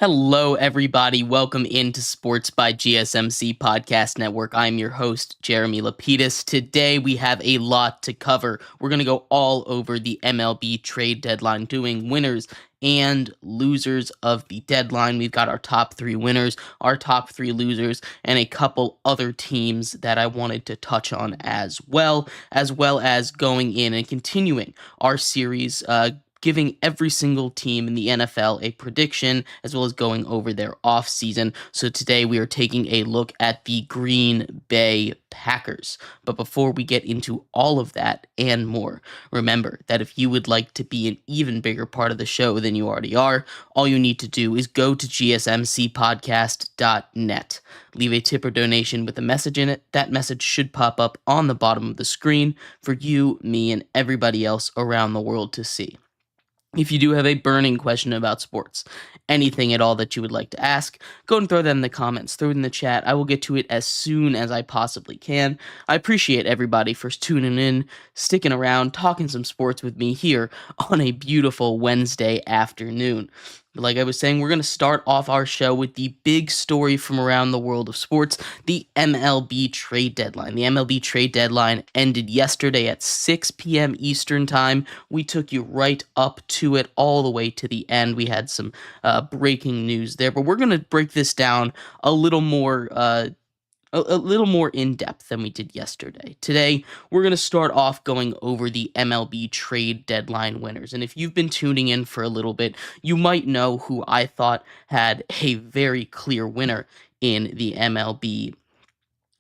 Hello, everybody. Welcome into Sports by GSMC Podcast Network. I'm your host, Jeremy Lapidus. Today, we have a lot to cover. We're going to go all over the MLB Trade Deadline, doing winners and losers of the deadline. We've got our top three winners, our top three losers, and a couple other teams that I wanted to touch on as well as going in and continuing our series, giving every single team in the NFL a prediction, as well as going over their offseason. So today we are taking a look at the Green Bay Packers. But before we get into all of that and more, remember that if you would like to be an even bigger part of the show than you already are, all you need to do is go to GSMCPodcast.net. Leave a tip or donation with a message in it. That message should pop up on the bottom of the screen for you, me, and everybody else around the world to see. If you do have a burning question about sports, anything at all that you would like to ask, go and throw that in the comments, throw it in the chat. I will get to it as soon as I possibly can. I appreciate everybody for tuning in, sticking around, talking some sports with me here on a beautiful Wednesday afternoon. Like I was saying, we're going to start off our show with the big story from around the world of sports, the MLB Trade Deadline. The MLB Trade Deadline ended yesterday at 6 p.m. Eastern Time. We took you right up to it all the way to the end. We had some breaking news there, but we're going to break this down a little more in depth than we did yesterday. Today, we're going to start off going over the MLB Trade Deadline winners. And if you've been tuning in for a little bit, you might know who I thought had a very clear winner in the MLB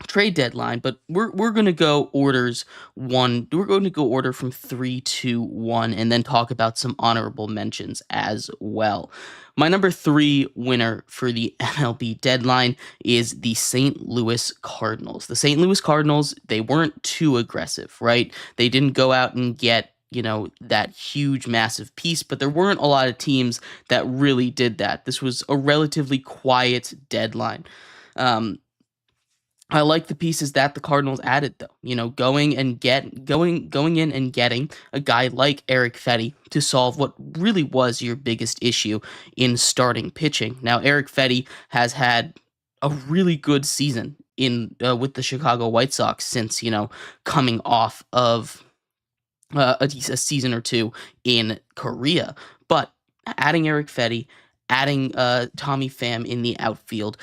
Trade Deadline, but we're going to go orders one. We're going to go order from 3 to 1 and then talk about some honorable mentions as well. My number 3 winner for the MLB Deadline is the St. Louis Cardinals. The St. Louis Cardinals, they weren't too aggressive, right? They didn't go out and get that huge, massive piece, but there weren't a lot of teams that really did that. This was a relatively quiet deadline. I like the pieces that the Cardinals added, though. Going in and getting a guy like Eric Fetty to solve what really was your biggest issue in starting pitching. Now, Eric Fetty has had a really good season with the Chicago White Sox since coming off of a season or two in Korea. But adding Eric Fetty, adding Tommy Pham in the outfield,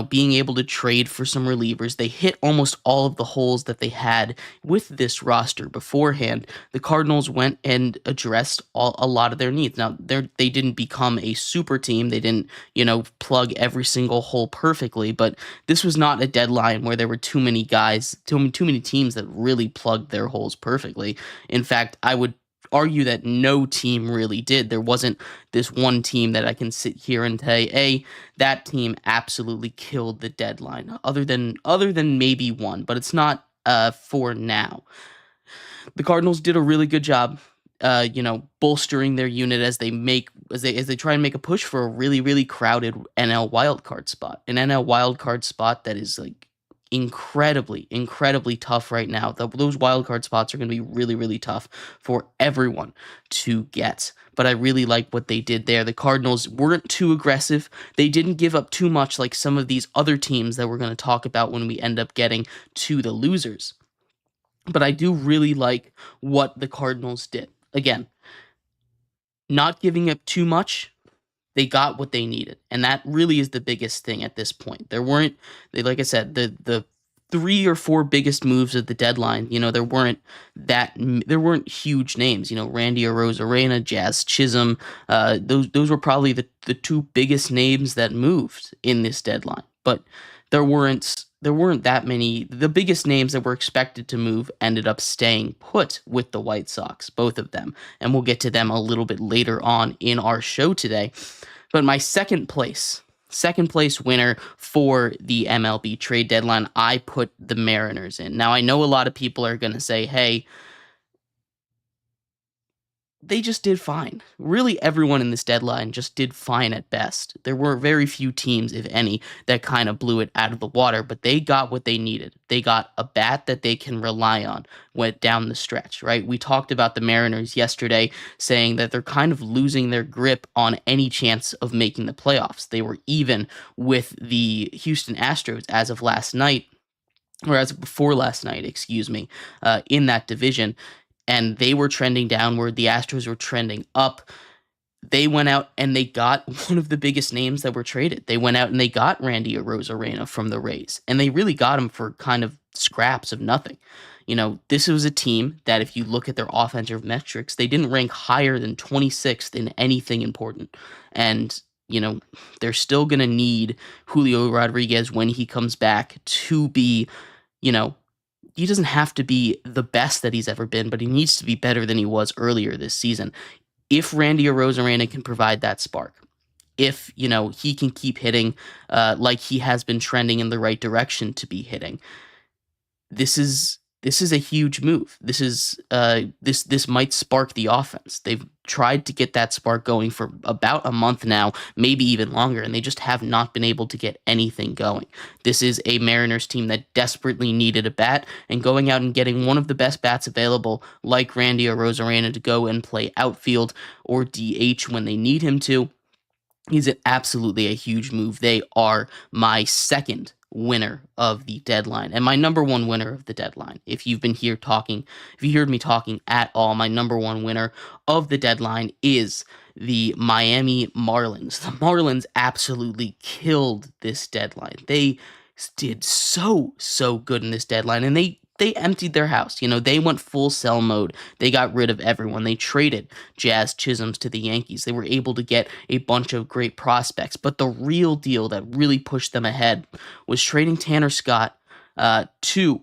being able to trade for some relievers. They hit almost all of the holes that they had with this roster beforehand. The Cardinals went and addressed a lot of their needs. Now, they didn't become a super team. They didn't, plug every single hole perfectly, but this was not a deadline where there were too many teams that really plugged their holes perfectly. In fact, I would argue that no team really did. There wasn't this one team that I can sit here and say, hey, that team absolutely killed the deadline, other than maybe one, but it's not for now. The Cardinals did a really good job bolstering their unit as they try and make a push for a really, really crowded NL wildcard spot. An NL wildcard spot that is incredibly tough right now. Those wildcard spots are going to be really, really tough for everyone to get. But I really like what they did there. The Cardinals weren't too aggressive. They didn't give up too much like some of these other teams that we're going to talk about when we end up getting to the losers. But I do really like what the Cardinals did. Again, not giving up too much. They got what they needed, and that really is the biggest thing at this point. Like I said, the 3 or 4 biggest moves of the deadline, there weren't huge names. Randy Arozarena, Jazz Chisholm, those were probably the 2 biggest names that moved in this deadline. But there weren't that many. The biggest names that were expected to move ended up staying put with the White Sox, both of them. And we'll get to them a little bit later on in our show today. But my second place winner for the MLB Trade Deadline, I put the Mariners in. Now, I know a lot of people are going to say, hey, they just did fine. Really, everyone in this deadline just did fine at best. There were very few teams, if any, that kind of blew it out of the water, but they got what they needed. They got a bat that they can rely on went down the stretch, right? We talked about the Mariners yesterday saying that they're kind of losing their grip on any chance of making the playoffs. They were even with the Houston Astros as of last night, or as of before last night, excuse me, in that division, and they were trending downward. The Astros were trending up. They went out and they got one of the biggest names that were traded. They went out and they got Randy Arozarena from the Rays, and they really got him for kind of scraps of nothing. This was a team that, if you look at their offensive metrics, they didn't rank higher than 26th in anything important. And, they're still going to need Julio Rodriguez when he comes back to be, he doesn't have to be the best that he's ever been, but he needs to be better than he was earlier this season. If Randy Arozarena can provide that spark, if, he can keep hitting like he has been trending in the right direction to be hitting, this is a huge move. This might spark the offense. They've tried to get that spark going for about a month now, maybe even longer, and they just have not been able to get anything going. This is a Mariners team that desperately needed a bat, and going out and getting one of the best bats available, like Randy Arozarena, to go and play outfield or DH when they need him to, is absolutely a huge move. They are my second winner of the deadline and my number one winner of the deadline. If you heard me talking at all, my number one winner of the deadline is the Miami Marlins. The Marlins absolutely killed this deadline. They did so good in this deadline, and they emptied their house. They went full sell mode. They got rid of everyone. They traded Jazz Chisholm to the Yankees. They were able to get a bunch of great prospects. But the real deal that really pushed them ahead was trading Tanner Scott to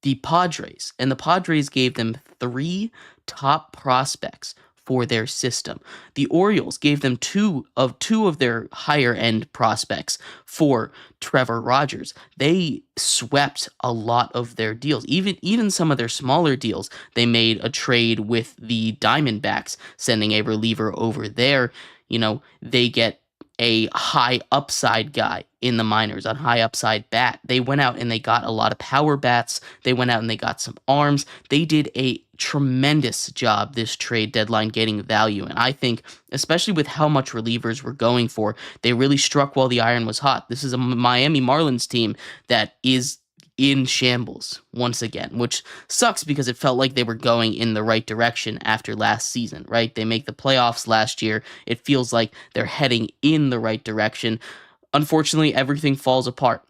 the Padres. And the Padres gave them 3 top prospects for their system. The Orioles gave them two of their higher end prospects for Trevor Rogers. They swept a lot of their deals, even some of their smaller deals. They made a trade with the Diamondbacks, sending a reliever over there. They get a high upside guy in the minors, on high upside bat. They went out and they got a lot of power bats. They went out and they got some arms. They did a tremendous job this trade deadline getting value. And I think, especially with how much relievers were going for, they really struck while the iron was hot. This is a Miami Marlins team that is in shambles once again, which sucks because it felt like they were going in the right direction after last season, right? They make the playoffs last year. It feels like they're heading in the right direction. Unfortunately, everything falls apart.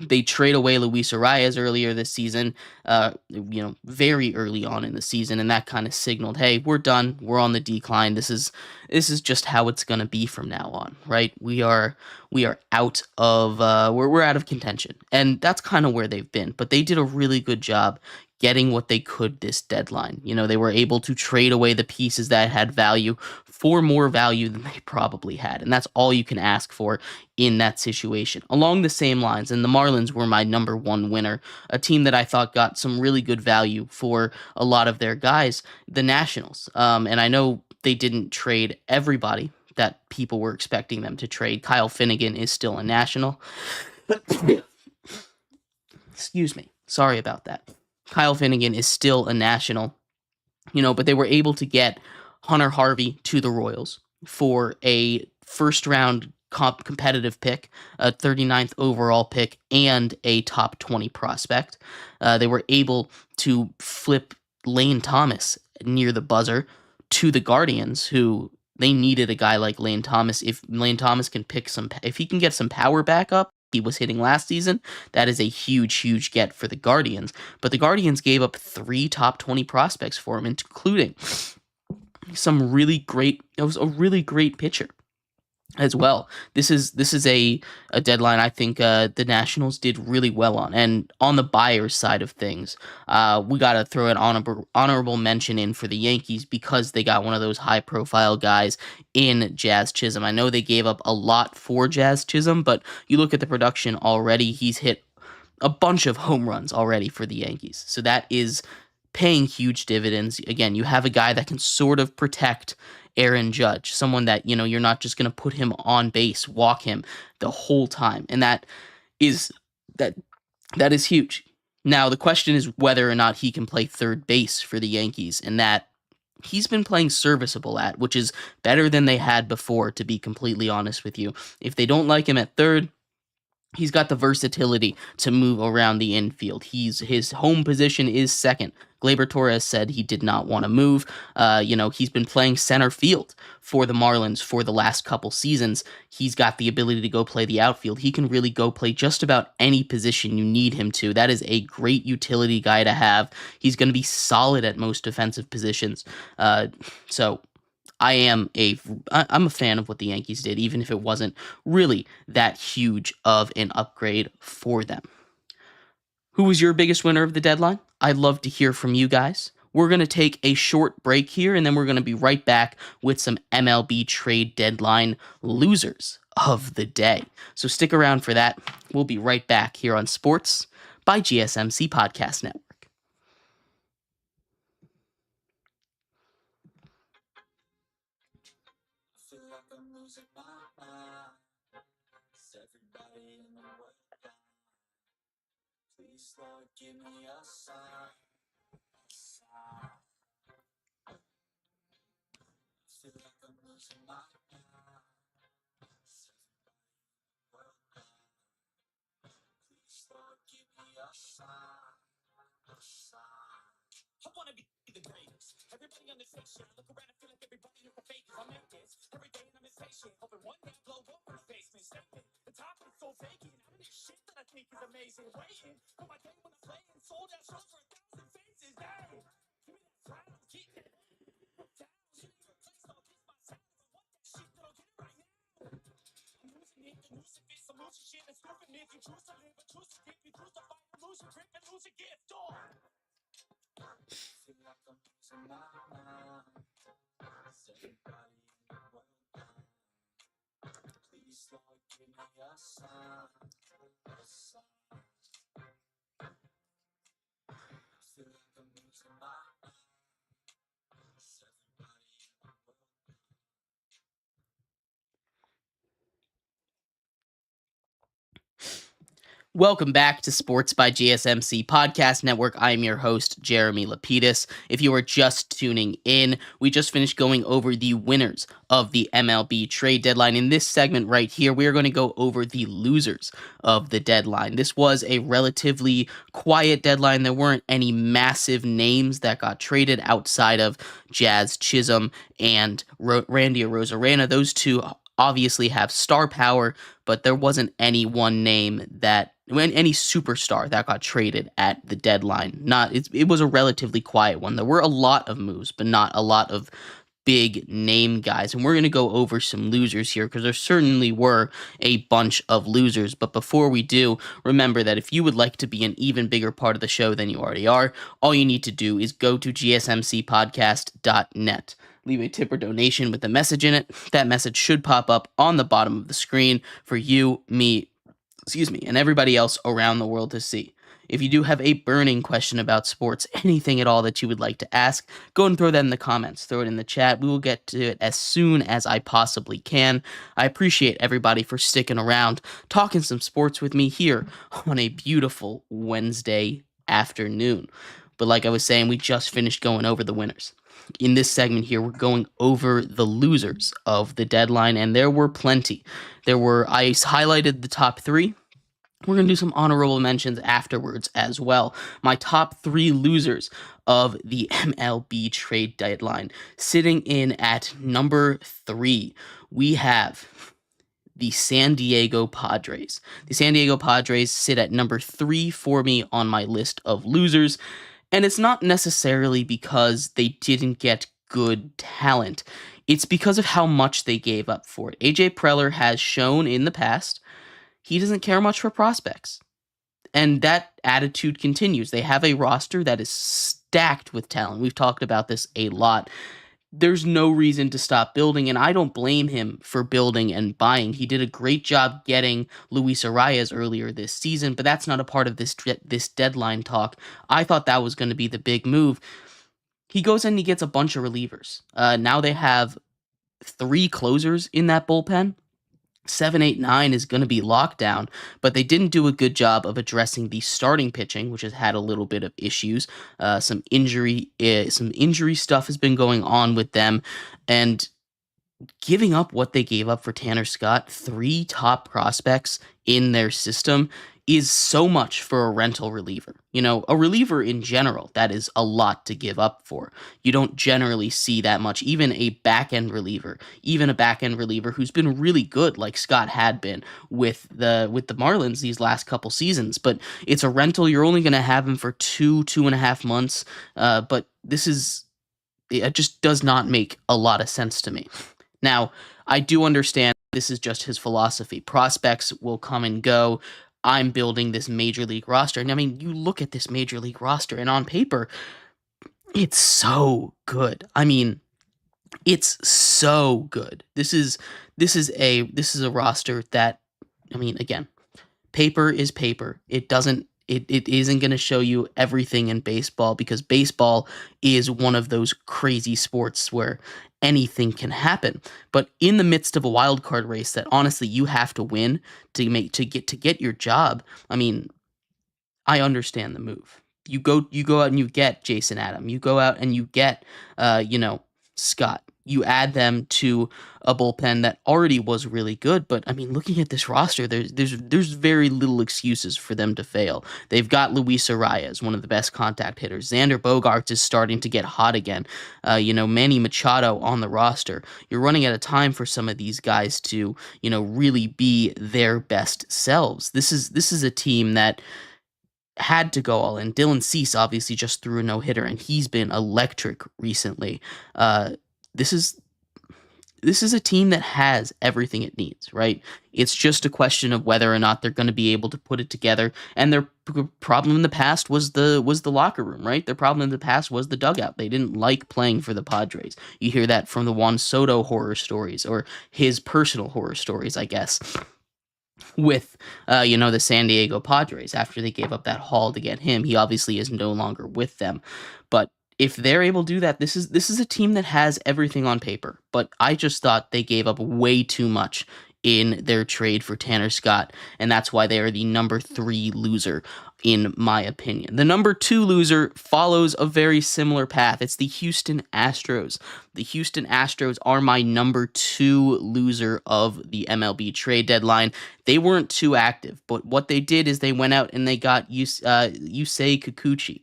They trade away Luis Arias earlier this season, very early on in the season, and that kind of signaled, hey, we're done. We're on the decline. This is just how it's going to be from now on, right? We are out of we're out of contention, and that's kind of where they've been. But they did a really good job getting what they could this deadline. They were able to trade away the pieces that had value for more value than they probably had. And that's all you can ask for in that situation. Along the same lines, and the Marlins were my number one winner, a team that I thought got some really good value for a lot of their guys, the Nationals. And I know they didn't trade everybody that people were expecting them to trade. Kyle Finnegan is still a National. Excuse me. Sorry about that. Kyle Finnegan is still a National, but they were able to get Hunter Harvey to the Royals for a first-round competitive pick, a 39th overall pick, and a top 20 prospect. They were able to flip Lane Thomas near the buzzer to the Guardians, who they needed a guy like Lane Thomas. If Lane Thomas if he can get some power back up, he was hitting last season, that is a huge get for the Guardians. But the Guardians gave up 3 top 20 prospects for him, including some really great, it was a really great pitcher as well. This is a deadline I think the Nationals did really well on. And on the buyer's side of things, we got to throw an honorable mention in for the Yankees because they got one of those high-profile guys in Jazz Chisholm. I know they gave up a lot for Jazz Chisholm, but you look at the production already, he's hit a bunch of home runs already for the Yankees. So that is paying huge dividends. Again, you have a guy that can sort of protect Aaron Judge, someone that, you're not just going to put him on base, walk him the whole time. And is that that is huge. Now, the question is whether or not he can play third base for the Yankees, and that he's been playing serviceable at, which is better than they had before, to be completely honest with you. If they don't like him at third, he's got the versatility to move around the infield. His home position is second. Gleyber Torres said he did not want to move. He's been playing center field for the Marlins for the last couple seasons. He's got the ability to go play the outfield. He can really go play just about any position you need him to. That is a great utility guy to have. He's going to be solid at most defensive positions. So I'm a fan of what the Yankees did, even if it wasn't really that huge of an upgrade for them. Who was your biggest winner of the deadline? I'd love to hear from you guys. We're going to take a short break here, and then we're going to be right back with some MLB Trade Deadline losers of the day. So stick around for that. We'll be right back here on Sports by GSMC Podcast Network. Welcome back to Sports by GSMC Podcast Network. I'm your host, Jeremy Lapidus. If you are just tuning in, we just finished going over the winners of the MLB Trade Deadline. In this segment right here, we are going to go over the losers of the deadline. This was a relatively quiet deadline. There weren't any massive names that got traded outside of Jazz Chisholm and Randy Arozarena. Those two obviously have star power, but there wasn't any one name any superstar that got traded at the deadline. It was a relatively quiet one. There were a lot of moves, but not a lot of big name guys. And we're going to go over some losers here because there certainly were a bunch of losers. But before we do, remember that if you would like to be an even bigger part of the show than you already are, all you need to do is go to GSMCPodcast.net. Leave a tip or donation with a message in it. That message should pop up on the bottom of the screen for you, me, and everybody else around the world to see. If you do have a burning question about sports, anything at all that you would like to ask, go and throw that in the comments. Throw it in the chat. We will get to it as soon as I possibly can. I appreciate everybody for sticking around, talking some sports with me here on a beautiful Wednesday afternoon. But like I was saying, we just finished going over the winners. In this segment here, we're going over the losers of the deadline, and there were plenty. I highlighted the top three. We're going to do some honorable mentions afterwards as well. My top three losers of the MLB trade deadline. Sitting in at number 3, we have the San Diego Padres. The San Diego Padres sit at number 3 for me on my list of losers. And it's not necessarily because they didn't get good talent. It's because of how much they gave up for it. AJ Preller has shown in the past he doesn't care much for prospects. And that attitude continues. They have a roster that is stacked with talent. We've talked about this a lot. there's no reason to stop building, and I don't blame him for building and buying. He did a great job getting Luis Arias earlier this season, but that's not a part of this deadline talk. I thought that was going to be the big move. He goes and he gets a bunch of relievers. Now they have 3 closers in that bullpen. 7, 8, 9 is going to be locked down, but they didn't do a good job of addressing the starting pitching, which has had a little bit of issues. Some injury stuff has been going on with them, and giving up what they gave up for Tanner Scott, 3 top prospects in their system, is so much for a rental reliever. A reliever in general, that is a lot to give up for. You don't generally see that much, even a back-end reliever, who's been really good like Scott had been with the Marlins these last couple seasons. But it's a rental. You're only going to have him for 2.5 months. But it just does not make a lot of sense to me. Now, I do understand this is just his philosophy. Prospects will come and go. I'm building this major league roster. And I mean, you look at this major league roster, and on paper, it's so good. I mean, it's so good. This is a roster that, I mean, again, paper is paper. It isn't going to show you everything in baseball, because baseball is one of those crazy sports where anything can happen. But in the midst of a wild card race that honestly you have to win to get your job, I mean, I understand the move. You go out and you get Jason Adam. You go out and you get Scott. You add them to a bullpen that already was really good, but I mean, looking at this roster, there's very little excuses for them to fail. They've got Luis Arias, one of the best contact hitters. Xander Bogaerts is starting to get hot again. Manny Machado on the roster. You're running out of time for some of these guys to, really be their best selves. This is a team that had to go all in. Dylan Cease obviously just threw a no-hitter, and he's been electric recently. This is a team that has everything it needs, right? It's just a question of whether or not they're going to be able to put it together. And their problem in the past was the locker room, right? Their problem in the past was the dugout. They didn't like playing for the Padres. You hear that from the Juan Soto horror stories, or his personal horror stories, I guess, with the San Diego Padres. After they gave up that haul to get him, he obviously is no longer with them. But if they're able to do that, this is a team that has everything on paper. But I just thought they gave up way too much in their trade for Tanner Scott, and that's why they are the number 3 loser, in my opinion. The number 2 loser follows a very similar path. It's the Houston Astros. The Houston Astros are my number 2 loser of the MLB trade deadline. They weren't too active, but what they did is they went out and they got Yusei Kikuchi.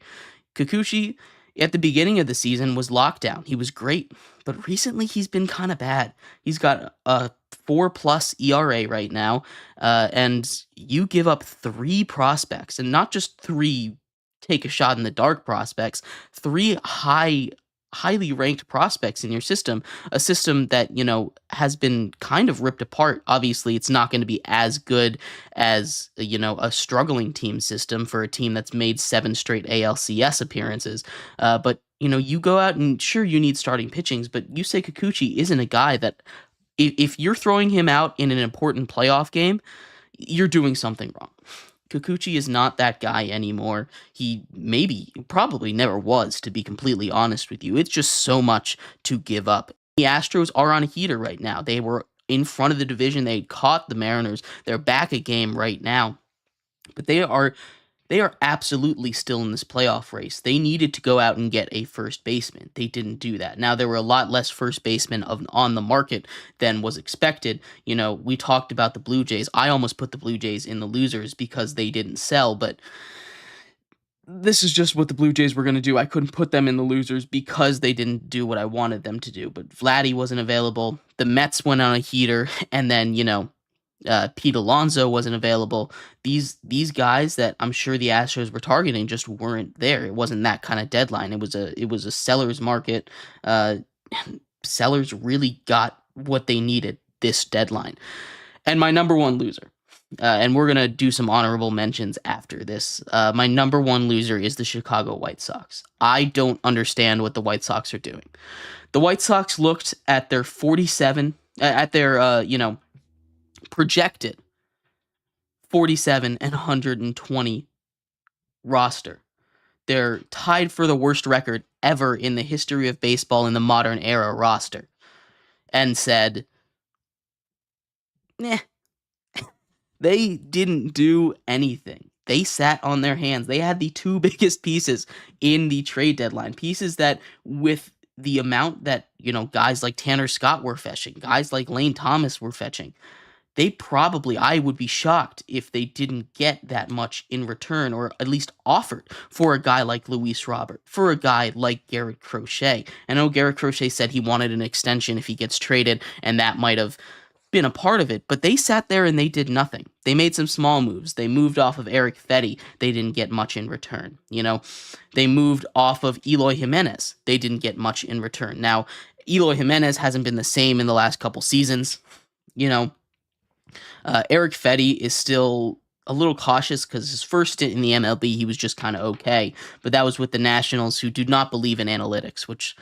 Kikuchi, at the beginning of the season, was locked down. He was great, but recently he's been kind of bad. He's got a 4+ ERA right now, and you give up 3 prospects, and not just 3 take a shot in the dark prospects, 3 highly ranked prospects in your system, a system that, has been kind of ripped apart. Obviously, it's not going to be as good as, a struggling team system for a team that's made 7 straight ALCS appearances. But, you go out and sure, you need starting pitchings, but Yusei Kikuchi isn't a guy that, if you're throwing him out in an important playoff game, you're doing something wrong. Kikuchi is not that guy anymore. He probably never was, to be completely honest with you. It's just so much to give up. The Astros are on a heater right now. They were in front of the division. They caught the Mariners. They're back a game right now. But they are absolutely still in this playoff race. They needed to go out and get a first baseman. They didn't do that. Now, there were a lot less first basemen on the market than was expected. We talked about the Blue Jays. I almost put the Blue Jays in the losers because they didn't sell, but this is just what the Blue Jays were going to do. I couldn't put them in the losers because they didn't do what I wanted them to do. But Vladdy wasn't available. The Mets went on a heater, and then, Pete Alonso wasn't available. These guys that I'm sure the Astros were targeting just weren't there. It wasn't that kind of deadline. It was a seller's market. Sellers really got what they needed this deadline. And my number 1 loser, and we're going to do some honorable mentions after this. My number one loser is the Chicago White Sox. I don't understand what the White Sox are doing. The White Sox looked at their 47, at their, projected 47 and 120 roster. They're tied for the worst record ever in the history of baseball in the modern era roster. And said, nah, they didn't do anything. They sat on their hands. They had the two biggest pieces in the trade deadline. Pieces that, with the amount that, guys like Tanner Scott were fetching, guys like Lane Thomas were fetching, I would be shocked if they didn't get that much in return, or at least offered, for a guy like Luis Robert, for a guy like Garrett Crochet. I know Garrett Crochet said he wanted an extension if he gets traded, and that might have been a part of it, but they sat there and they did nothing. They made some small moves. They moved off of Eric Fetty. They didn't get much in return. They moved off of Eloy Jimenez. They didn't get much in return. Now, Eloy Jimenez hasn't been the same in the last couple seasons. Eric Fetty is still a little cautious because his first stint in the MLB, he was just kind of okay. But that was with the Nationals, who do not believe in analytics, which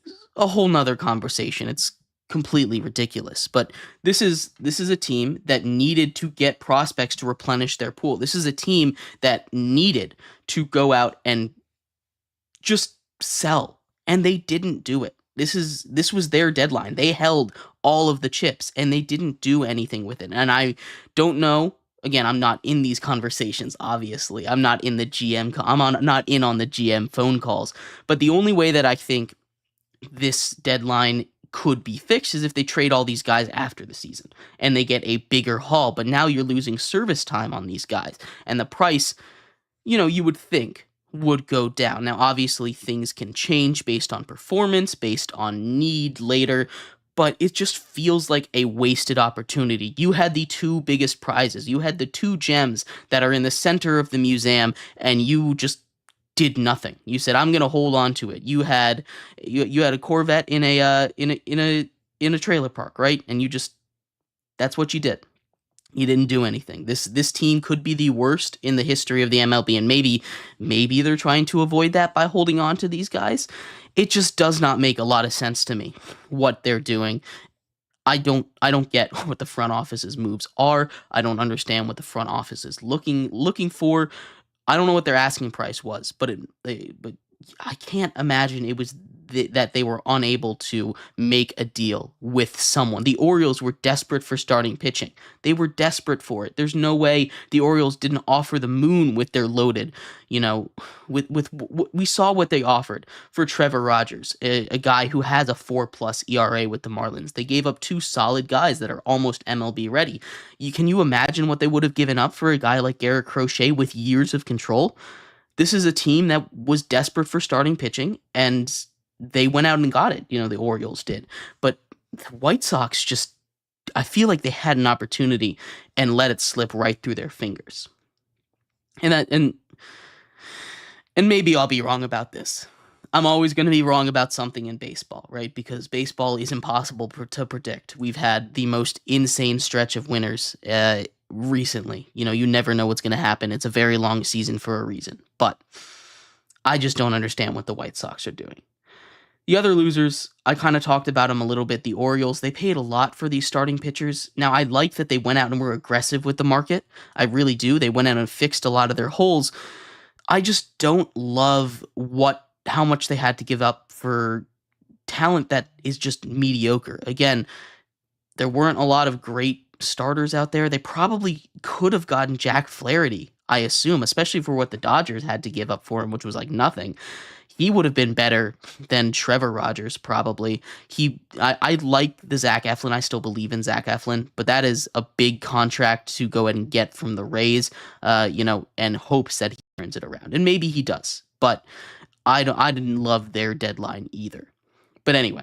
is a whole nother conversation. It's completely ridiculous. But this is a team that needed to get prospects to replenish their pool. This is a team that needed to go out and just sell, and they didn't do it. This was their deadline. They held all of the chips and they didn't do anything with it. And I don't know. Again, I'm not in these conversations, obviously. I'm not in the not in on the GM phone calls. But the only way that I think this deadline could be fixed is if they trade all these guys after the season and they get a bigger haul. But now you're losing service time on these guys, and the price, you would think, would go down. Now, obviously, things can change based on performance, based on need later, but it just feels like a wasted opportunity. You had the two biggest prizes. You had the two gems that are in the center of the museum, and you just did nothing. You said, "I'm going to hold on to it." You had a Corvette in a trailer park, right? And that's what you did. You didn't do anything. This team could be the worst in the history of the MLB, and maybe they're trying to avoid that by holding on to these guys. It just does not make a lot of sense to me what they're doing. I don't get what the front office's moves are. I don't understand what the front office is looking for. I don't know what their asking price was, but I can't imagine it was that they were unable to make a deal with someone. The Orioles were desperate for starting pitching. They were desperate for it. There's no way the Orioles didn't offer the moon with their loaded, we saw what they offered for Trevor Rogers, a guy who has a 4+ ERA with the Marlins. They gave up two solid guys that are almost MLB ready. Can you imagine what they would have given up for a guy like Garrett Crochet with years of control? This is a team that was desperate for starting pitching, and they went out and got it. The Orioles did. But the White Sox I feel like they had an opportunity and let it slip right through their fingers. And maybe I'll be wrong about this. I'm always going to be wrong about something in baseball, right? Because baseball is impossible to predict. We've had the most insane stretch of winners recently. You never know what's going to happen. It's a very long season for a reason. But I just don't understand what the White Sox are doing. The other losers, I kind of talked about them a little bit. The Orioles, they paid a lot for these starting pitchers. Now, I like that they went out and were aggressive with the market. I really do. They went out and fixed a lot of their holes. I just don't love how much they had to give up for talent that is just mediocre. Again, there weren't a lot of great starters out there. They probably could have gotten Jack Flaherty, I assume, especially for what the Dodgers had to give up for him, which was like nothing. He would have been better than Trevor Rogers, probably. I like the Zach Eflin. I still believe in Zach Eflin, but that is a big contract to go ahead and get from the Rays, and hopes that he turns it around. And maybe he does, but I didn't love their deadline either. But anyway,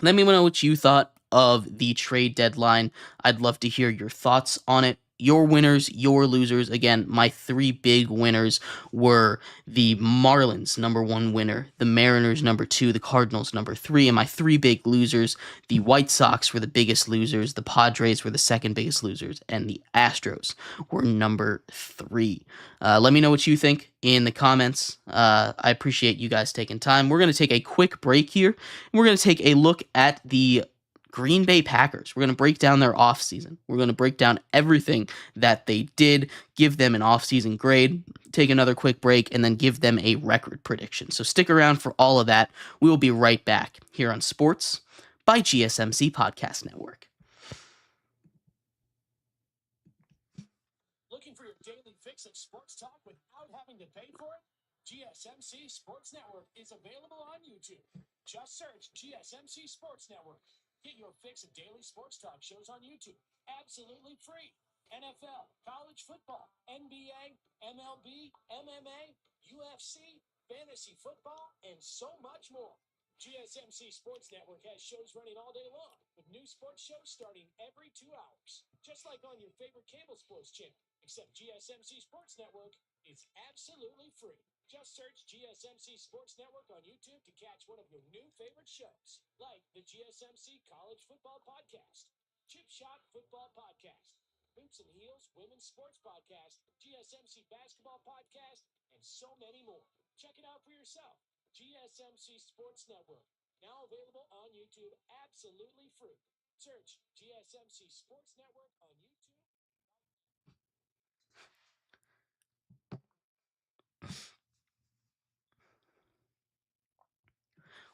let me know what you thought of the trade deadline. I'd love to hear your thoughts on it. your winners, your losers. Again, my three big winners were the Marlins, number one winner, the Mariners, number two, the Cardinals, number three, and my three big losers, the White Sox were the biggest losers, the Padres were the second biggest losers, and the Astros were number three. Let me know what you think in the comments. I appreciate you guys taking time. We're going to take a quick break here, and we're going to take a look at the Green Bay Packers. We're going to break down their offseason. We're going to break down everything that they did, give them an offseason grade, take another quick break, and then give them a record prediction. So stick around for all of that. We will be right back here on Sports by GSMC Podcast Network. Looking for your daily fix of sports talk without having to pay for it? GSMC Sports Network is available on YouTube. Just search GSMC Sports Network. Get your fix of daily sports talk shows on YouTube, absolutely free. NFL, college football, NBA, MLB, MMA, UFC, fantasy football, and so much more. GSMC Sports Network has shows running all day long, with new sports shows starting every 2 hours. Just like on your favorite cable sports channel, except GSMC Sports Network is absolutely free. Just search GSMC Sports Network on YouTube to catch one of your new favorite shows, like the GSMC College Football Podcast, Chip Shot Football Podcast, Hoops and Heels Women's Sports Podcast, GSMC Basketball Podcast, and so many more. Check it out for yourself. GSMC Sports Network, now available on YouTube absolutely free. Search GSMC Sports Network on YouTube.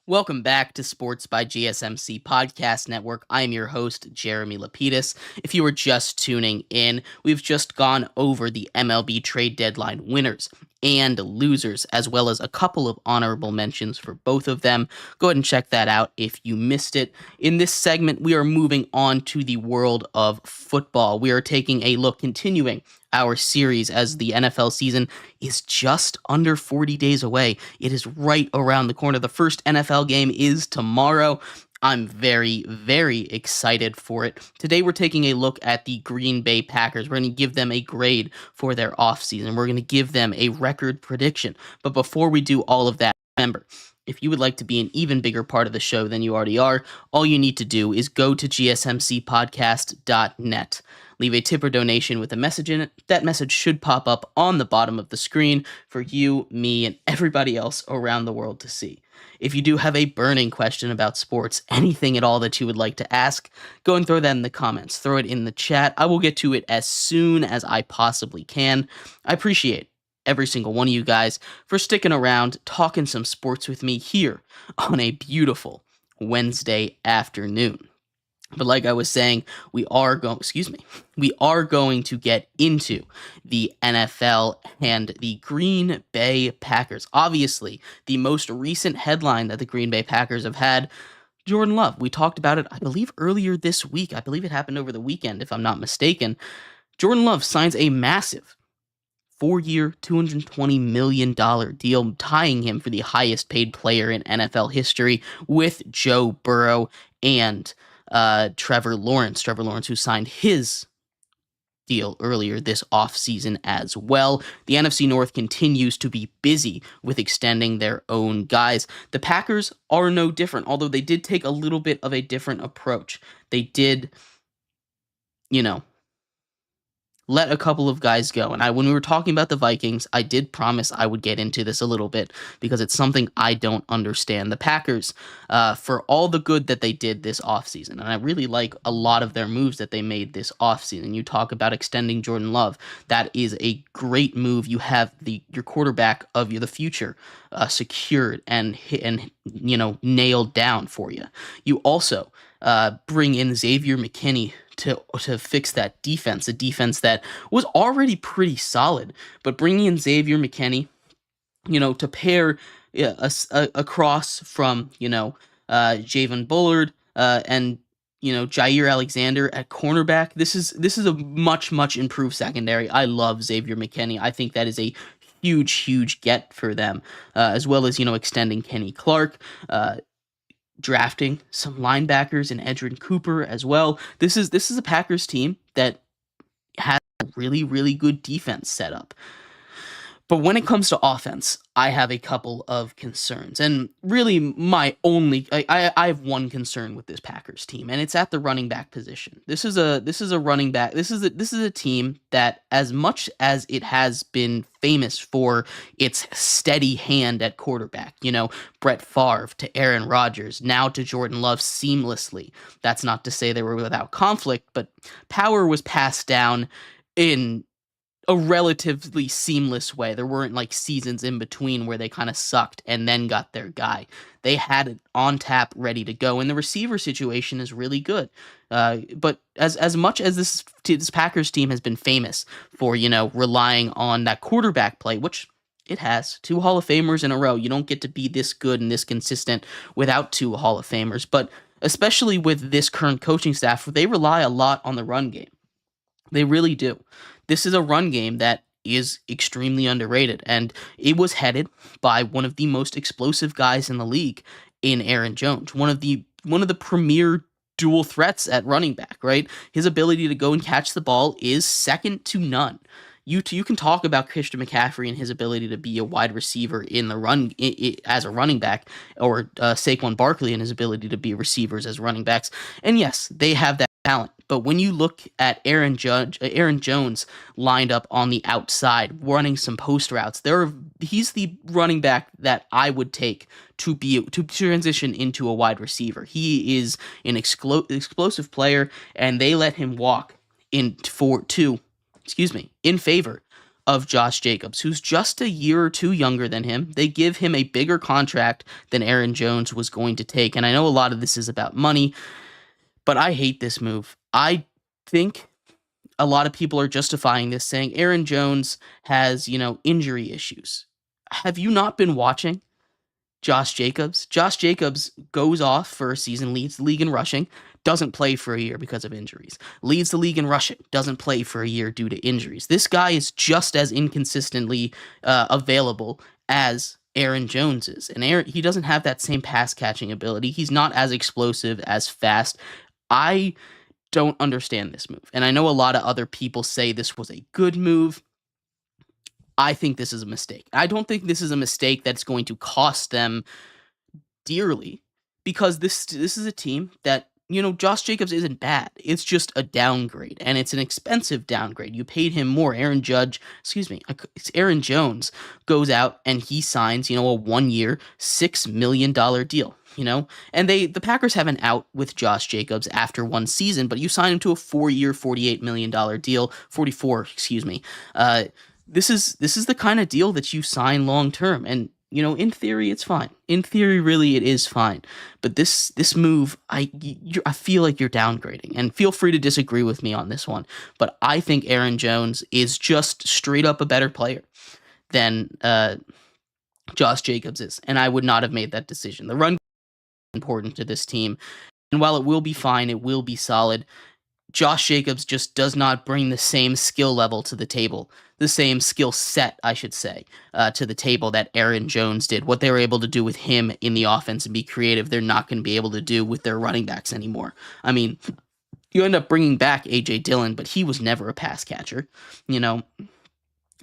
Welcome back to Sports by GSMC Podcast Network. I'm your host, Jeremy Lapidus. If you were just tuning in, we've just gone over the MLB Trade Deadline winners and losers, as well as a couple of honorable mentions for both of them. Go ahead and check that out if you missed it. In this segment, we are moving on to the world of football. We are taking a look, continuing our series as the NFL season is just under 40 days away. It is right around the corner. The first NFL game is tomorrow. I'm very, very excited for it. Today, we're taking a look at the Green Bay Packers. We're going to give them a grade for their offseason. We're going to give them a record prediction. But before we do all of that, remember, if you would like to be an even bigger part of the show than you already are, all you need to do is go to GSMCPodcast.net. Leave a tip or donation with a message in it. That message should pop up on the bottom of the screen for you, me, and everybody else around the world to see. If you do have a burning question about sports, anything at all that you would like to ask, go and throw that in the comments. Throw it in the chat. I will get to it as soon as I possibly can. I appreciate every single one of you guys for sticking around, talking some sports with me here on a beautiful Wednesday afternoon. But like I was saying, we are going to get into the NFL and the Green Bay Packers. Obviously, the most recent headline that the Green Bay Packers have had, Jordan Love. We talked about it, I believe, earlier this week. I believe it happened over the weekend, if I'm not mistaken. Jordan Love signs a massive 4-year, $220 million deal, tying him for the highest paid player in NFL history with Joe Burrow and Trevor Lawrence, who signed his deal earlier this offseason as well. The NFC North continues to be busy with extending their own guys. The Packers are no different, although they did take a little bit of a different approach. They did, let a couple of guys go. And when we were talking about the Vikings, I did promise I would get into this a little bit because it's something I don't understand. The Packers, for all the good that they did this offseason, and I really like a lot of their moves that they made this offseason. You talk about extending Jordan Love. That is a great move. You have your quarterback of the future secured and nailed down for you. You also bring in Xavier McKinney to fix that defense, a defense that was already pretty solid, but bringing in Xavier McKinney, to pair across from, Javon Bullard and, Jair Alexander at cornerback. This is a much, much improved secondary. I love Xavier McKinney. I think that is a huge get for them, as well as, extending Kenny Clark, drafting some linebackers and Edgerrin Cooper as well. This is a Packers team that has really, really good defense set up. But when it comes to offense, I have a couple of concerns. And really, I have one concern with this Packers team, and it's at the running back position. This is a running back. This is a team that, as much as it has been famous for its steady hand at quarterback, Brett Favre to Aaron Rodgers, now to Jordan Love seamlessly. That's not to say they were without conflict, but power was passed down in a relatively seamless way. There weren't like seasons in between where they kind of sucked and then got their guy. They had it on tap, ready to go, and the receiver situation is really good. But as much as this Packers team has been famous for relying on that quarterback play, which it has two Hall of Famers in a row. You don't get to be this good and this consistent without two Hall of Famers. But especially with this current coaching staff, they rely a lot on the run game. They really do. This is a run game that is extremely underrated, and it was headed by one of the most explosive guys in the league in Aaron Jones, one of the premier dual threats at running back, right? His ability to go and catch the ball is second to none. You can talk about Christian McCaffrey and his ability to be a wide receiver in the run as a running back, or Saquon Barkley and his ability to be receivers as running backs. And yes, they have that talent. But when you look at Aaron Jones lined up on the outside, running some post routes, he's the running back that I would take to transition into a wide receiver. He is an explosive player, and they let him walk in favor of Josh Jacobs, who's just a year or two younger than him. They give him a bigger contract than Aaron Jones was going to take. And I know a lot of this is about money, but I hate this move. I think a lot of people are justifying this, saying Aaron Jones has, injury issues. Have you not been watching Josh Jacobs? Josh Jacobs goes off for a season, leads the league in rushing, doesn't play for a year because of injuries. Leads the league in rushing, doesn't play for a year due to injuries. This guy is just as inconsistently available as Aaron Jones is. And he doesn't have that same pass catching ability. He's not as explosive, as fast. I don't understand this move. And I know a lot of other people say this was a good move. I think this is a mistake. I don't think this is a mistake that's going to cost them dearly, because this is a team that, Josh Jacobs isn't bad. It's just a downgrade, and it's an expensive downgrade. You paid him more. Aaron Jones goes out and he signs, a 1-year, $6 million deal. And the Packers have an out with Josh Jacobs after one season, but you sign him to a 4-year, $48 million deal, 44, excuse me. This is the kind of deal that you sign long term, and in theory, it's fine. In theory, really, it is fine. But this move, I feel like you're downgrading. And feel free to disagree with me on this one. But I think Aaron Jones is just straight up a better player than Josh Jacobs is. And I would not have made that decision. The run is important to this team. And while it will be fine, it will be solid, Josh Jacobs just does not bring the same skill level to the table, the same skill set, I should say, to the table that Aaron Jones did. What they were able to do with him in the offense and be creative, they're not going to be able to do with their running backs anymore. I mean, you end up bringing back A.J. Dillon, but he was never a pass catcher, and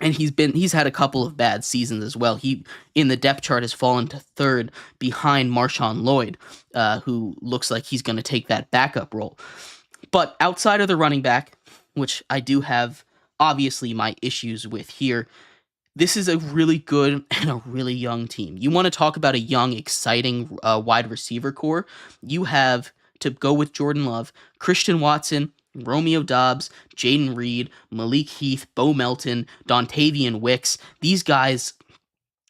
he's had a couple of bad seasons as well. He, in the depth chart, has fallen to third behind Marshawn Lloyd, who looks like he's going to take that backup role. But outside of the running back, which I do have obviously my issues with here, this is a really good and a really young team. You want to talk about a young, exciting wide receiver core? You have, to go with Jordan Love, Christian Watson, Romeo Doubs, Jaden Reed, Malik Heath, Bo Melton, Dontavian Wicks. These guys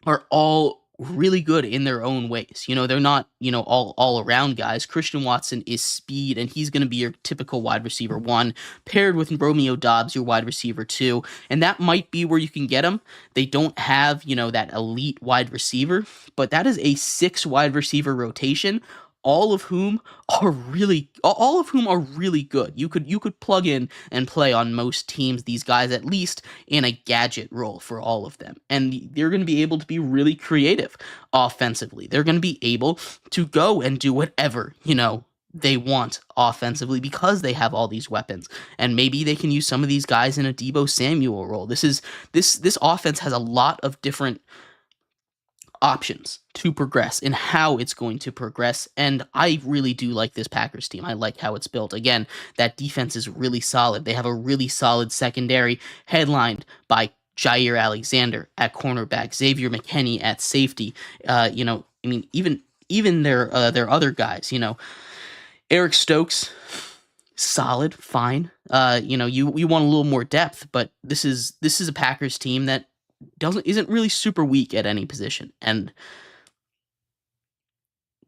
are all really good in their own ways. They're not, all around guys. Christian Watson is speed, and he's going to be your typical wide receiver 1, paired with Romeo Doubs, your wide receiver 2, and that might be where you can get him. They don't have, that elite wide receiver, but that is a 6 wide receiver rotation, all of whom are really good. You could plug in and play on most teams, these guys, at least in a gadget role for all of them. And they're going to be able to be really creative offensively. They're going to be able to go and do whatever, they want offensively because they have all these weapons. And maybe they can use some of these guys in a Deebo Samuel role. This offense has a lot of different options to progress and how it's going to progress. And I really do like this Packers team. I like how it's built. Again, that defense is really solid. They have a really solid secondary headlined by Jair Alexander at cornerback, Xavier McKinney at safety. Even their other guys, Eric Stokes, solid, fine. You want a little more depth, but this is a Packers team that isn't really super weak at any position, and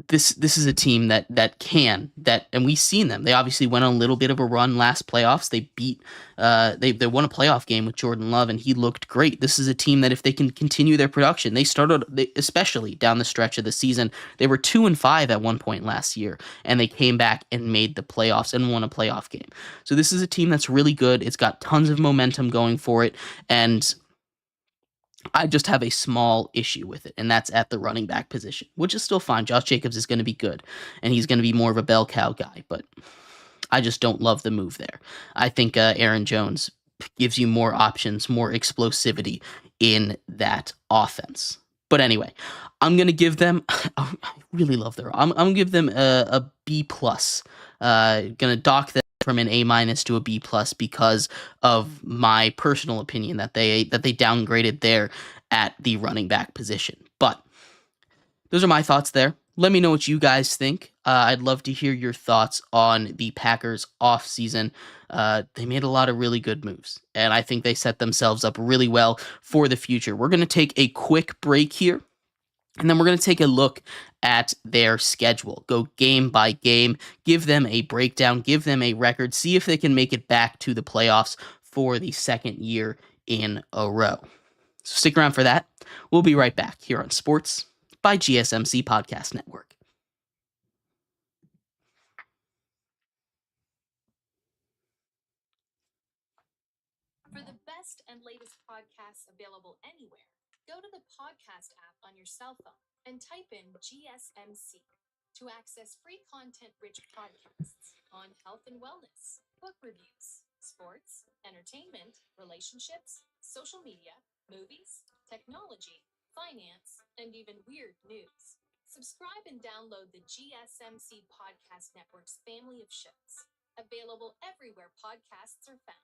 this is a team and we've seen them. They obviously went on a little bit of a run last playoffs. They beat they won a playoff game with Jordan Love, and he looked great. This is a team that if they can continue their production, especially down the stretch of the season, they were 2-5 at one point last year, and they came back and made the playoffs and won a playoff game. So this is a team that's really good. It's got tons of momentum going for it, and I just have a small issue with it, and that's at the running back position, which is still fine. Josh Jacobs is going to be good, and he's going to be more of a bell cow guy, but I just don't love the move there. I think Aaron Jones gives you more options, more explosivity in that offense. But anyway, I'm going to give them, I really love I'm going to give them a B+. Going to dock them from an A- to a B+ because of my personal opinion that they downgraded there at the running back position. But those are my thoughts there. Let me know what you guys think. I'd love to hear your thoughts on the Packers offseason. They made a lot of really good moves, and I think they set themselves up really well for the future. We're going to take a quick break here, and then we're going to take a look at their schedule, go game by game, give them a breakdown, give them a record, see if they can make it back to the playoffs for the second year in a row. So stick around for that. We'll be right back here on Sports by GSMC Podcast Network. For the best and latest podcasts available anywhere, go to the podcast app on your cell phone and type in GSMC to access free content-rich podcasts on health and wellness, book reviews, sports, entertainment, relationships, social media, movies, technology, finance, and even weird news. Subscribe and download the GSMC Podcast Network's family of shows, available everywhere podcasts are found.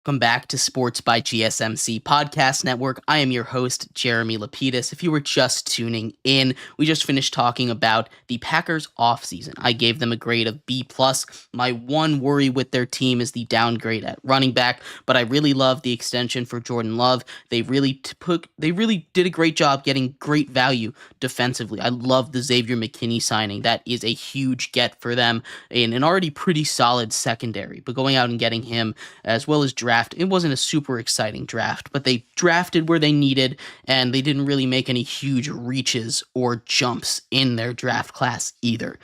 Welcome back to Sports by GSMC Podcast Network. I am your host, Jeremy Lapidus. If you were just tuning in, we just finished talking about the Packers offseason. I gave them a grade of B+. My one worry with their team is the downgrade at running back, but I really love the extension for Jordan Love. They really did a great job getting great value defensively. I love the Xavier McKinney signing. That is a huge get for them in an already pretty solid secondary, but going out and getting him as well as it wasn't a super exciting draft, but they drafted where they needed, and they didn't really make any huge reaches or jumps in their draft class either.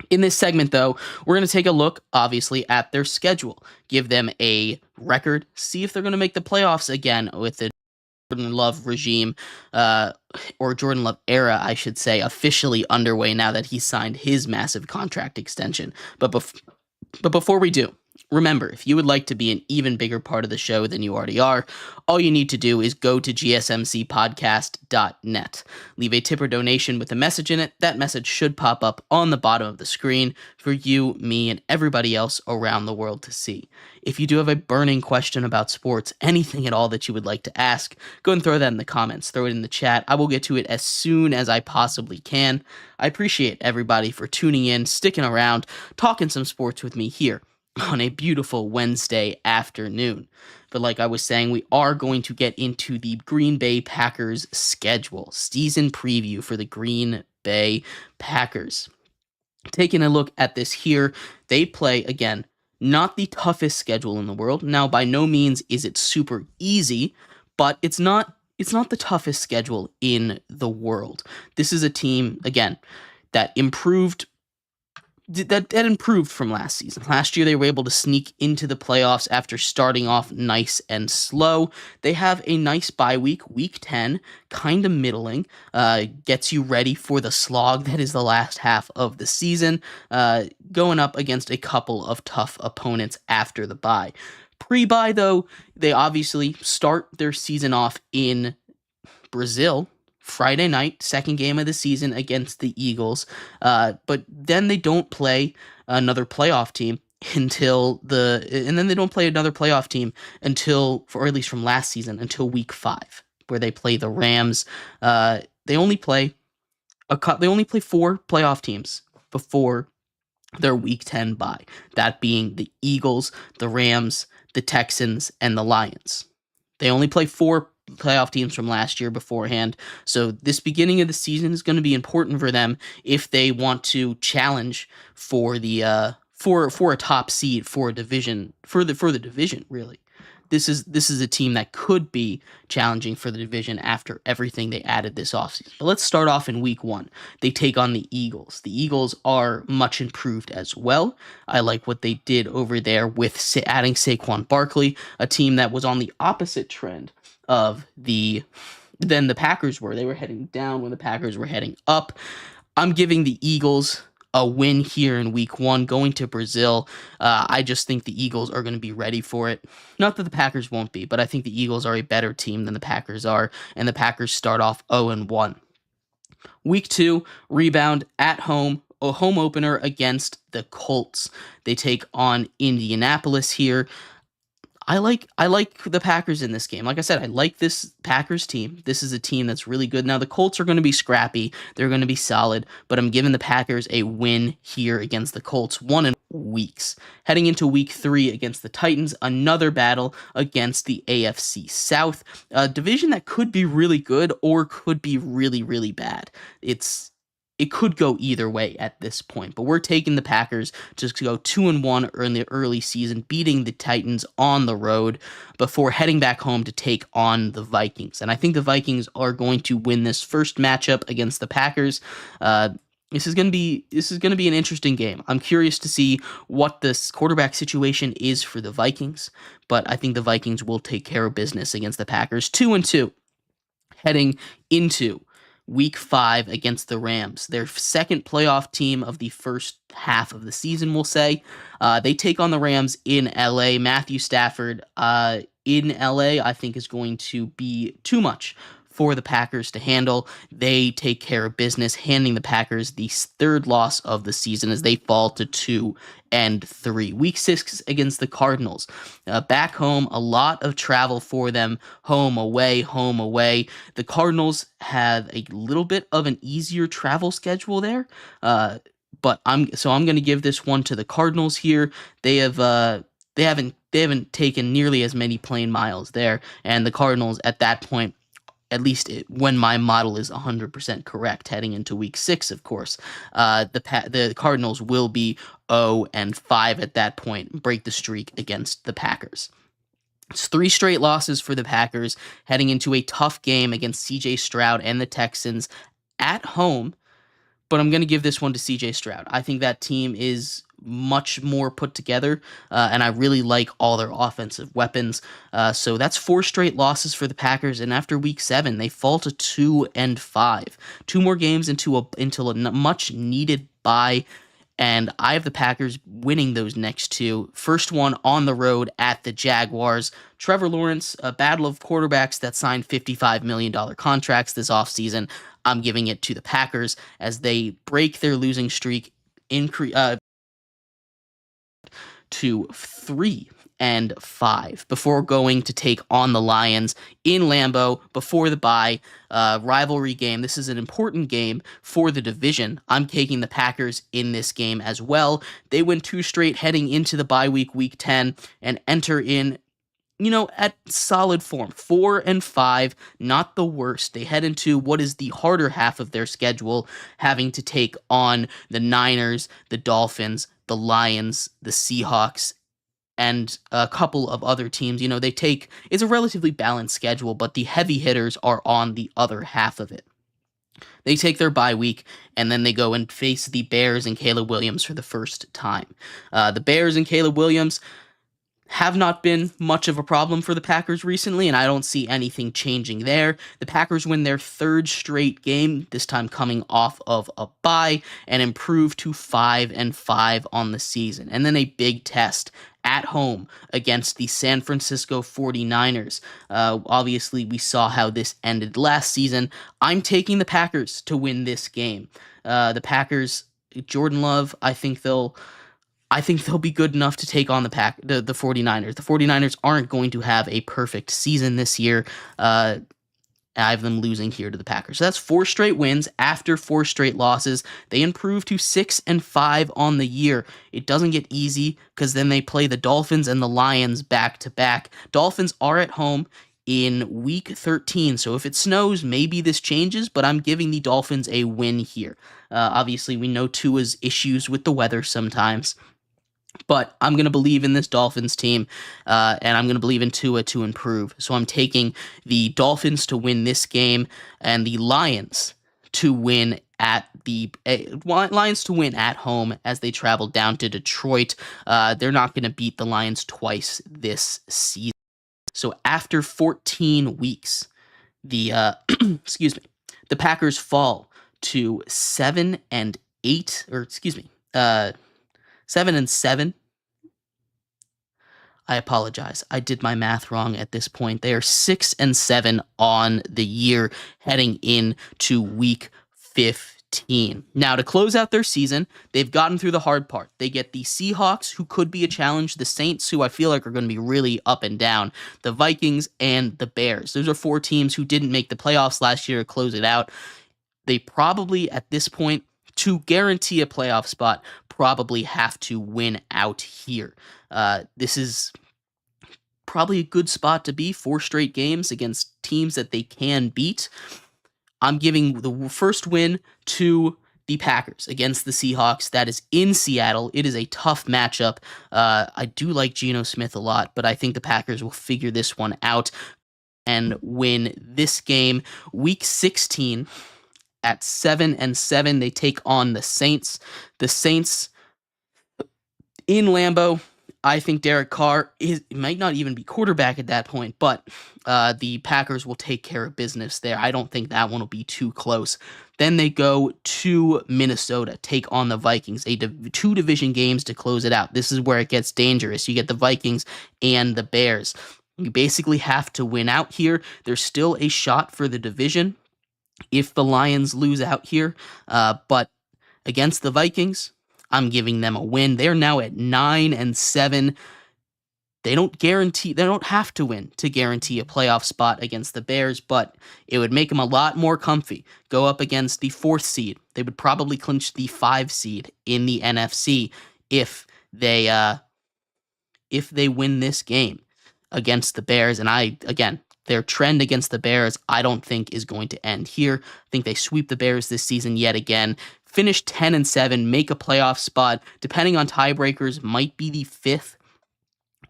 In this segment, though, we're going to take a look, obviously, at their schedule, give them a record, see if they're going to make the playoffs again with the Jordan Love regime, or Jordan Love era, I should say, officially underway now that he signed his massive contract extension. But before we do, remember, if you would like to be an even bigger part of the show than you already are, all you need to do is go to GSMCPodcast.net. Leave a tip or donation with a message in it. That message should pop up on the bottom of the screen for you, me, and everybody else around the world to see. If you do have a burning question about sports, anything at all that you would like to ask, go and throw that in the comments. Throw it in the chat. I will get to it as soon as I possibly can. I appreciate everybody for tuning in, sticking around, talking some sports with me here on a beautiful Wednesday afternoon. But like I was saying, we are going to get into the Green Bay Packers schedule, season preview for the Green Bay Packers. Taking a look at this here, they play, again, not the toughest schedule in the world. Now, by no means is it super easy, but it's not the toughest schedule in the world. This is a team, again, that improved from last season. Last year, they were able to sneak into the playoffs after starting off nice and slow. They have a nice bye week, week 10, kind of middling, gets you ready for the slog that is the last half of the season, going up against a couple of tough opponents after the bye. Pre-bye, though, they obviously start their season off in Brazil, Friday night, second game of the season against the Eagles. But then they don't play another playoff team until or at least from last season, until week 5, where they play the Rams. They only play 4 playoff teams before their week 10 bye. That being the Eagles, the Rams, the Texans, and the Lions. They only play 4 playoff teams from last year beforehand. So this beginning of the season is going to be important for them if they want to challenge for the for a top seed for a division for the division, really. This is a team that could be challenging for the division after everything they added this offseason. But let's start off in week 1. They take on the Eagles. The Eagles are much improved as well. I like what they did over there with adding Saquon Barkley, a team that was on the opposite trend of than the Packers were. They were heading down when the Packers were heading up. I'm giving the Eagles a win here in week 1, going to Brazil. I just think the Eagles are going to be ready for it. Not that the Packers won't be, but I think the Eagles are a better team than the Packers are, and the Packers start off 0-1. Week 2, rebound at home, a home opener against the Colts. They take on Indianapolis here. I like the Packers in this game. Like I said, I like this Packers team. This is a team that's really good. Now, the Colts are going to be scrappy. They're going to be solid, but I'm giving the Packers a win here against the Colts, 1 in weeks. Heading into week 3 against the Titans, another battle against the AFC South, a division that could be really good or could be really, really bad. It could go either way at this point, but we're taking the Packers just to go 2-1 in the early season, beating the Titans on the road before heading back home to take on the Vikings. And I think the Vikings are going to win this first matchup against the Packers. This is going to be an interesting game. I'm curious to see what this quarterback situation is for the Vikings, but I think the Vikings will take care of business against the Packers. 2-2, heading into week 5 against the Rams, their second playoff team of the first half of the season, we'll say. They take on the Rams in LA. Matthew Stafford in LA, I think, is going to be too much for the Packers to handle. They take care of business, handing the Packers the 3rd loss of the season as they fall to 2-3. Week 6 against the Cardinals. Back home, a lot of travel for them. Home, away, home, away. The Cardinals have a little bit of an easier travel schedule there. But I'm going to give this one to the Cardinals here. They haven't taken nearly as many plane miles there, and the Cardinals at that point, at least when my model is 100% correct, heading into week 6, of course, the Cardinals will be 0-5 at that point, break the streak against the Packers. It's 3 straight losses for the Packers, heading into a tough game against CJ Stroud and the Texans at home. but I'm going to give this one to CJ Stroud. I think that team is much more put together, and I really like all their offensive weapons. So that's 4 straight losses for the Packers, and after Week 7, they fall to 2-5. 2 more games into a much needed bye. And I have the Packers winning those next 2. First one on the road at the Jaguars. Trevor Lawrence, a battle of quarterbacks that signed $55 million contracts this offseason. I'm giving it to the Packers as they break their losing streak to 3-5 before going to take on the Lions in Lambeau before the bye. Rivalry game. This is an important game for the division. I'm taking the Packers in this game as well. They win 2 straight heading into the bye week, Week 10, and enter in at solid form. 4-5, not the worst. They head into what is the harder half of their schedule, having to take on the Niners, the Dolphins, the Lions, the Seahawks, and a couple of other teams. It's a relatively balanced schedule, but the heavy hitters are on the other half of it. They take their bye week, and then they go and face the Bears and Caleb Williams for the first time. The Bears and Caleb Williams have not been much of a problem for the Packers recently, and I don't see anything changing there. The Packers win their 3rd straight game, this time coming off of a bye, and improve to 5-5 on the season. And then a big test at home against the San Francisco 49ers. Obviously, we saw how this ended last season. I'm taking the Packers to win this game. The Packers, Jordan Love, I think they'll be good enough to take on the 49ers. The 49ers aren't going to have a perfect season this year. I have them losing here to the Packers. So that's 4 straight wins after 4 straight losses. They improve to 6-5 on the year. It doesn't get easy because then they play the Dolphins and the Lions back to back. Dolphins are at home in Week 13, so if it snows, maybe this changes, but I'm giving the Dolphins a win here. Obviously, we know Tua's issues with the weather sometimes. But I'm going to believe in this Dolphins team, and I'm going to believe in Tua to improve. So I'm taking the Dolphins to win this game and the Lions to win at home as they travel down to Detroit. They're not going to beat the Lions twice this season. So after 14 weeks, the the Packers fall to 7-8, 7-7. I apologize. I did my math wrong at this point. They are 6-7 on the year heading into Week 15. Now, to close out their season, they've gotten through the hard part. They get the Seahawks, who could be a challenge, the Saints, who I feel like are going to be really up and down, the Vikings, and the Bears. Those are 4 teams who didn't make the playoffs last year to close it out. They probably, at this point, to guarantee a playoff spot, probably have to win out here. This is probably a good spot to be. 4 straight games against teams that they can beat. I'm giving the first win to the Packers against the Seahawks. That is in Seattle. It is a tough matchup. I do like Geno Smith a lot, but I think the Packers will figure this one out and win this game. Week 16 at 7-7, they take on the Saints. The Saints in Lambeau. I think Derek Carr might not even be quarterback at that point, but the Packers will take care of business there. I don't think that one will be too close. Then they go to Minnesota, take on the Vikings. 2 division games to close it out. This is where it gets dangerous. You get the Vikings and the Bears. You basically have to win out here. There's still a shot for the division if the Lions lose out here, but against the Vikings, I'm giving them a win. They're now at 9-7. They don't have to win to guarantee a playoff spot against the Bears, but it would make them a lot more comfy. Go up against the 4th seed. They would probably clinch the 5 seed in the NFC if they win this game against the Bears. And their trend against the Bears, I don't think is going to end here. I think they sweep the Bears this season yet again. Finish 10-7, make a playoff spot. Depending on tiebreakers, might be the 5th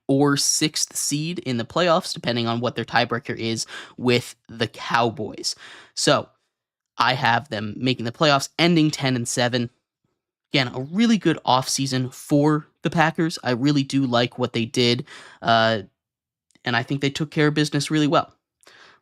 or 6th seed in the playoffs, depending on what their tiebreaker is with the Cowboys. So I have them making the playoffs, ending 10-7. Again, a really good offseason for the Packers. I really do like what they did, and I think they took care of business really well.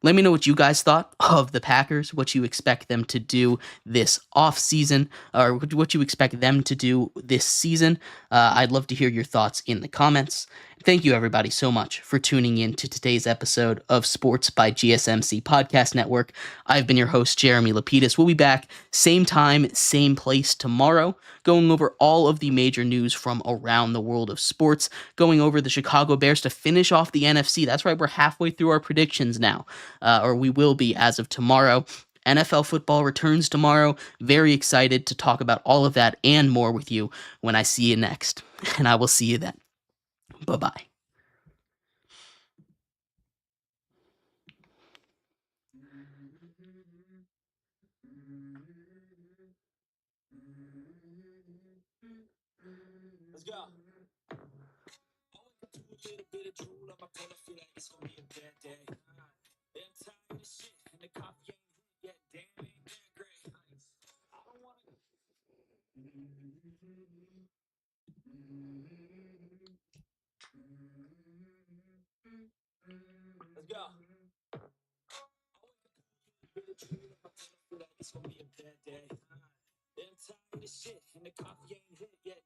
Let me know what you guys thought of the Packers, what you expect them to do this offseason, or what you expect them to do this season. I'd love to hear your thoughts in the comments. Thank you, everybody, so much for tuning in to today's episode of Sports by GSMC Podcast Network. I've been your host, Jeremy Lapidus. We'll be back same time, same place tomorrow, going over all of the major news from around the world of sports, going over the Chicago Bears to finish off the NFC. That's right, we're halfway through our predictions now, or we will be as of tomorrow. NFL football returns tomorrow. Very excited to talk about all of that and more with you when I see you next. And I will see you then. Bye-bye. Let's go. A little bit of drool on my pillow, feel like it's gonna be a bad day. I'm tired of shit, and the coffee ain't hit yet. Damn, ain't that great. I don't wanna. Let's go. Feel like it's gonna be a bad day. I'm tired of shit, and the coffee ain't hit yet.